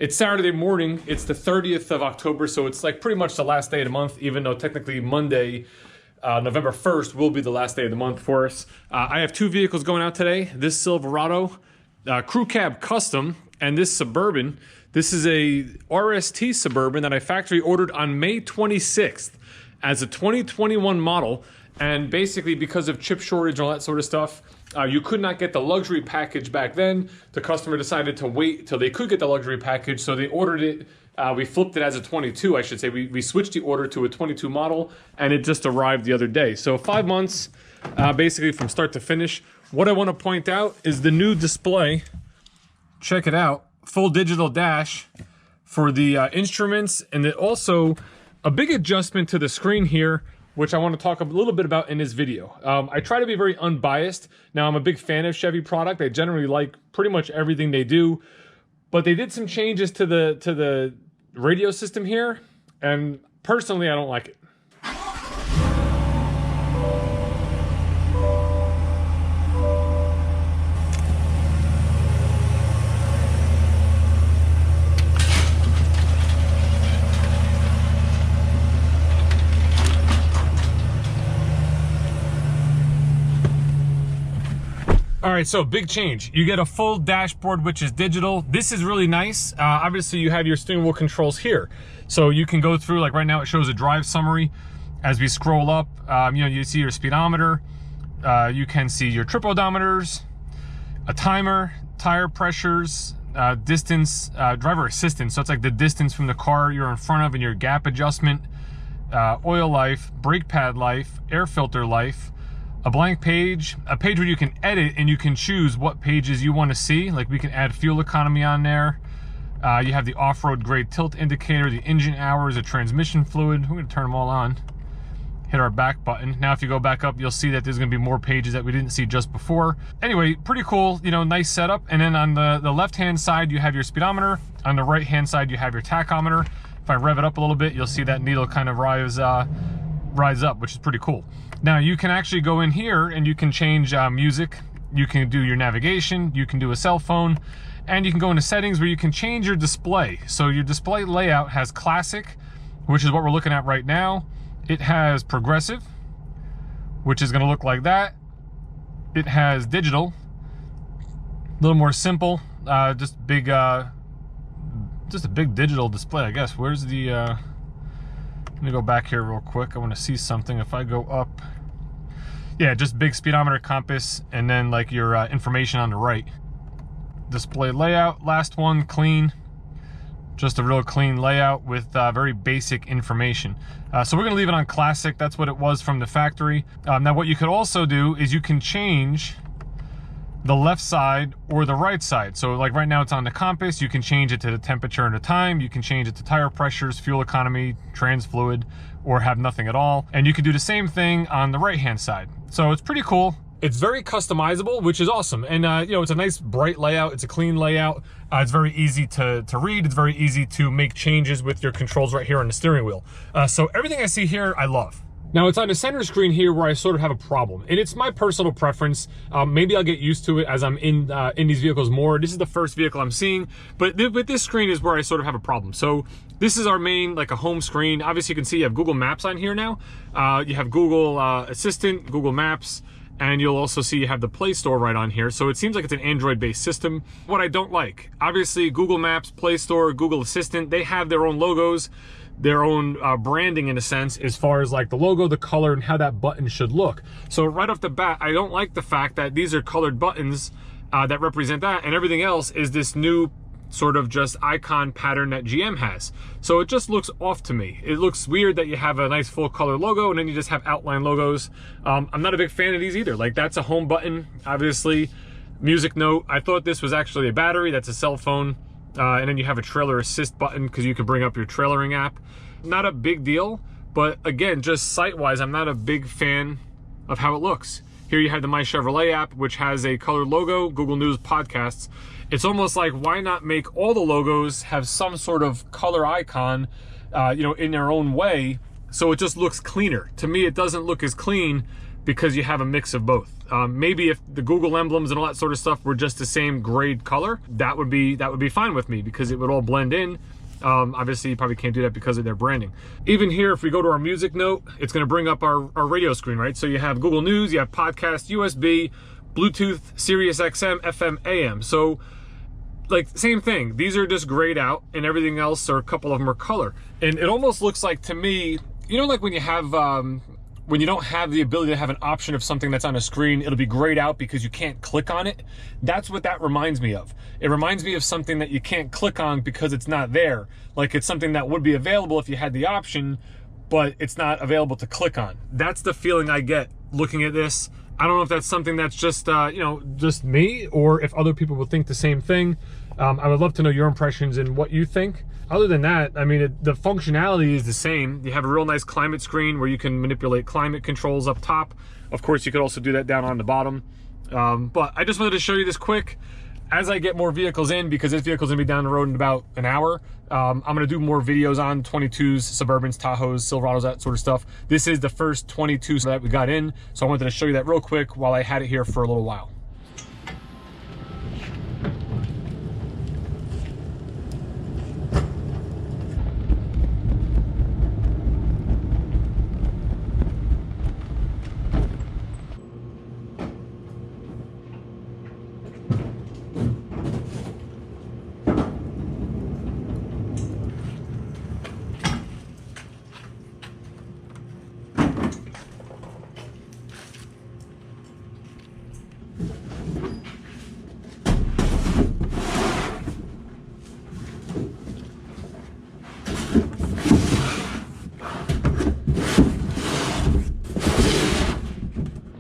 It's Saturday morning. It's the 30th of October, so it's like pretty much the last day of the month, even though technically Monday, November 1st will be the last day of the month for us. I have two vehicles going out today. This Silverado Crew Cab Custom and this Suburban. This is a RST Suburban that I factory ordered on May 26th as a 2021 model. And basically because of chip shortage and all that sort of stuff, you could not get the luxury package back then. The customer decided to wait till they could get the luxury package, so they ordered it. We flipped it as a 22, I should say. We switched the order to a 22 model, and it just arrived the other day. So 5 months, basically from start to finish. What I want to point out is the new display. Check it out. Full digital dash for the instruments, and it also a big adjustment to the screen here, which I want to talk a little bit about in this video. I try to be very unbiased. Now, I'm a big fan of Chevy product. I generally like pretty much everything they do, but they did some changes to the radio system here, and personally, I don't like it. All right, so big change. You get a full dashboard, which is digital. This is really nice. Obviously, you have your steering wheel controls here. So you can go through, like right now, it shows a drive summary. As we scroll up, you see your speedometer. You can see your trip odometers, a timer, tire pressures, distance, driver assistance. So it's like the distance from the car you're in front of and your gap adjustment, oil life, brake pad life, air filter life, a blank page, a page where you can edit and you can choose what pages you want to see. Like we can add fuel economy on there. You have the off-road grade tilt indicator, the engine hours, the transmission fluid. We're going to turn them all on. Hit our back button. Now if you go back up, you'll see that there's going to be more pages that we didn't see just before. Anyway, pretty cool, nice setup. And then on the left-hand side, you have your speedometer. On the right-hand side, you have your tachometer. If I rev it up a little bit, you'll see that needle kind of rise up, which is pretty cool. Now you can actually go in here and you can change music. You can do your navigation, you can do a cell phone, and you can go into settings where you can change your display. So your display layout has classic, which is what we're looking at right now. It has progressive, which is gonna look like that. It has digital, a little more simple, just a big digital display, I guess. Where's the, let me go back here real quick. I want to see something. If I go up, yeah, just big speedometer, compass, and then like your information on the right. Display layout, last one, clean. Just a real clean layout with very basic information. So we're gonna leave it on classic. That's what it was from the factory. Now what you could also do is you can change the left side or the right side. So like right now it's on the compass, you can change it to the temperature and the time, you can change it to tire pressures, fuel economy, trans fluid, or have nothing at all. And you can do the same thing on the right-hand side. So it's pretty cool. It's very customizable, which is awesome. And it's a nice bright layout, it's a clean layout. It's very easy to read, it's very easy to make changes with your controls right here on the steering wheel. So everything I see here, I love. Now it's on the center screen here where I sort of have a problem, and it's my personal preference. Maybe I'll get used to it as I'm in these vehicles more. This is the first vehicle I'm seeing, but with this screen is where I sort of have a problem. So this is our main, like a home screen. Obviously you can see you have Google Maps on here now. You have Google Assistant, Google Maps, and you'll also see you have the Play Store right on here. So it seems like it's an Android-based system. What I don't like, obviously Google Maps, Play Store, Google Assistant, they have their own logos, their own branding in a sense, as far as like the logo, the color, and how that button should look. So right off the bat, I don't like the fact that these are colored buttons that represent that, and everything else is this new sort of just icon pattern that GM has. So it just looks off to me. It looks weird that you have a nice full color logo and then you just have outline logos. I'm not a big fan of these either. Like that's a home button, obviously. Music note, I thought this was actually a battery, that's a cell phone. And then you have a trailer assist button because you can bring up your trailering app. Not a big deal, but again, just sight-wise, I'm not a big fan of how it looks. Here you have the My Chevrolet app, which has a colored logo, Google News, podcasts. It's almost like, why not make all the logos have some sort of color icon, in their own way, so it just looks cleaner. To me, it doesn't look as clean because you have a mix of both. Maybe if the Google emblems and all that sort of stuff were just the same grade color, that would be fine with me because it would all blend in. Obviously you probably can't do that because of their branding. Even here, if we go to our music note, it's going to bring up our radio screen, right? So you have Google News, you have podcast, USB, Bluetooth, Sirius XM, FM, AM. So like same thing, these are just grayed out and everything else, or a couple of them are color. And it almost looks like to me, you know, like when you have when you don't have the ability to have an option of something that's on a screen, it'll be grayed out because you can't click on it. That's what that reminds me of. It reminds me of something that you can't click on because it's not there. Like it's something that would be available if you had the option, but it's not available to click on. That's the feeling I get looking at this. I don't know if that's something that's just, you know, just me, or if other people will think the same thing. I would love to know your impressions and what you think. Other than that, I mean, the functionality is the same. You have a real nice climate screen where you can manipulate climate controls up top. Of course, you could also do that down on the bottom. But I just wanted to show you this quick. As I get more vehicles in, because this vehicle's gonna be down the road in about an hour, I'm gonna do more videos on 22s, Suburbans, Tahoes, Silverados, that sort of stuff. This is the first 22 that we got in, so I wanted to show you that real quick while I had it here for a little while.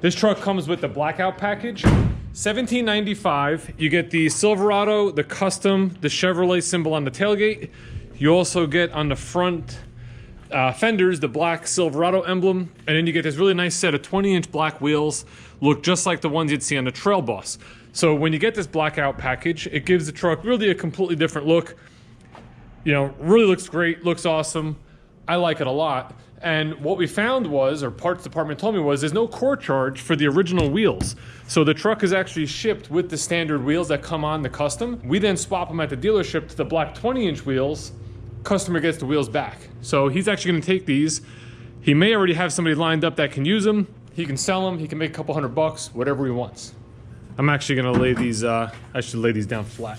This truck comes with the Blackout Package, $17.95. You get the Silverado, the custom, the Chevrolet symbol on the tailgate. You also get on the front fenders the black Silverado emblem, and then you get this really nice set of 20-inch black wheels, look just like the ones you'd see on the Trail Boss. So when you get this Blackout Package, it gives the truck really a completely different look. You know, really looks great, looks awesome. I like it a lot. And what we found was, or parts department told me was, there's no core charge for the original wheels. So the truck is actually shipped with the standard wheels that come on the custom. We then swap them at the dealership to the black 20-inch wheels. Customer gets the wheels back. So he's actually gonna take these. He may already have somebody lined up that can use them. He can sell them, he can make a couple $100, whatever he wants. I'm actually gonna lay these, I should lay these down flat.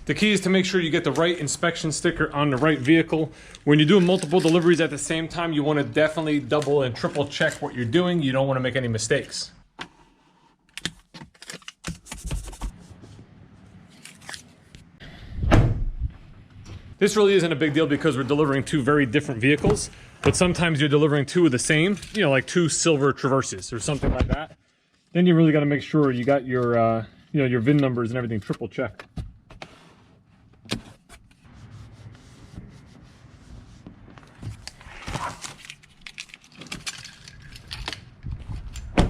The key is to make sure you get the right inspection sticker on the right vehicle. When you're doing multiple deliveries at the same time, you want to definitely double and triple check what you're doing. You don't want to make any mistakes. This really isn't a big deal because we're delivering two very different vehicles, but sometimes you're delivering two of the same, you know, like two silver Traverses or something like that. Then you really got to make sure you got your, you know, your VIN numbers and everything triple checked.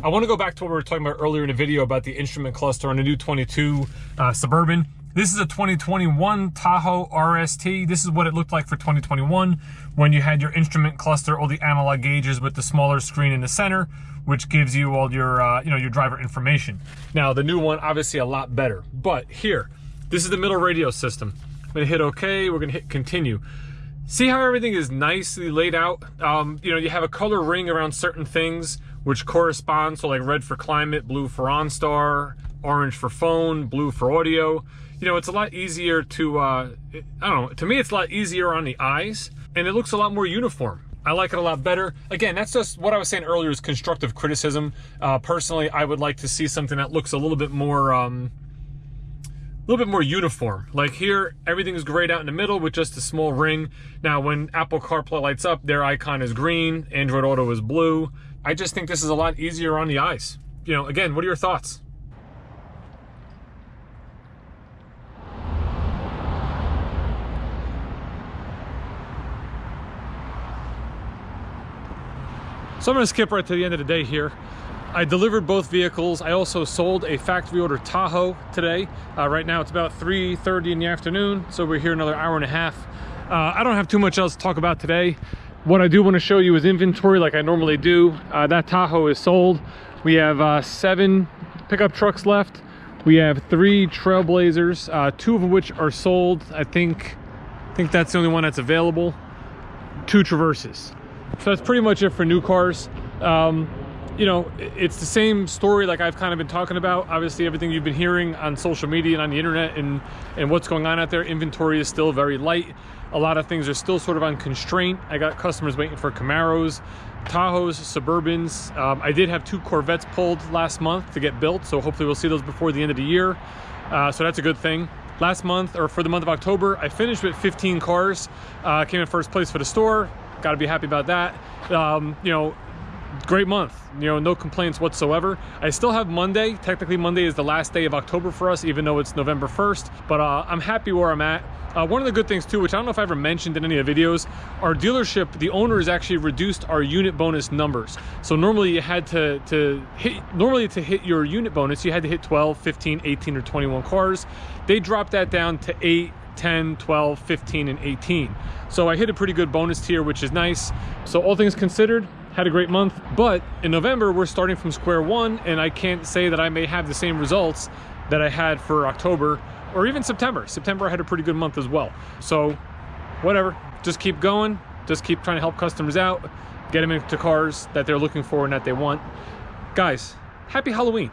I want to go back to what we were talking about earlier in the video about the instrument cluster on the new 22 Suburban. This is a 2021 Tahoe RST. This is what it looked like for 2021 when you had your instrument cluster, all the analog gauges with the smaller screen in the center, which gives you all your, your driver information. Now, the new one, obviously a lot better. But here, this is the middle radio system. I'm gonna hit OK, we're gonna hit continue. See how everything is nicely laid out? You have a color ring around certain things, which corresponds, so like red for climate, blue for OnStar, orange for phone, blue for audio. It's a lot easier to, I don't know, to me it's a lot easier on the eyes, and it looks a lot more uniform. I like it a lot better. Again, that's just what I was saying earlier is constructive criticism. Personally, I would like to see something that looks a little bit more uniform. Like here, everything is grayed out in the middle with just a small ring. Now, when Apple CarPlay lights up, their icon is green, Android Auto is blue. I just think this is a lot easier on the eyes. Again, what are your thoughts? So I'm gonna skip right to the end of the day here. I delivered both vehicles. I also sold a factory order Tahoe today. Right now it's about 3:30 in the afternoon, so we're here another hour and a half. I don't have too much else to talk about today. What I do want to show you is inventory like I normally do. That Tahoe is sold. We have 7 pickup trucks left. We have 3 Trailblazers, 2 of which are sold. I think that's the only one that's available. 2 Traverses. So that's pretty much it for new cars. It's the same story like I've kind of been talking about. Obviously, everything you've been hearing on social media and on the internet and what's going on out there, inventory is still very light. A lot of things are still sort of on constraint. I got customers waiting for Camaros, Tahoes, Suburbans. I did have 2 Corvettes pulled last month to get built, so hopefully we'll see those before the end of the year. So that's a good thing. Last month, or for the month of October, I finished with 15 cars. Came in first place for the store. Got to be happy about that. Great month, no complaints whatsoever. I still have Monday. Technically Monday is the last day of October for us, even though it's November 1st, but I'm happy where I'm at. One of the good things too, which I don't know if I ever mentioned in any of the videos, our dealership, the owners actually reduced our unit bonus numbers. So normally you had to hit your unit bonus, you had to hit 12, 15, 18, or 21 cars. They dropped that down to 8, 10, 12, 15, and 18. So I hit a pretty good bonus tier, which is nice. So all things considered, had a great month. But in November, we're starting from square one, and I can't say that I may have the same results that I had for October or even September. September, I had a pretty good month as well. So whatever, just keep going. Just keep trying to help customers out, get them into cars that they're looking for and that they want. Guys, happy Halloween.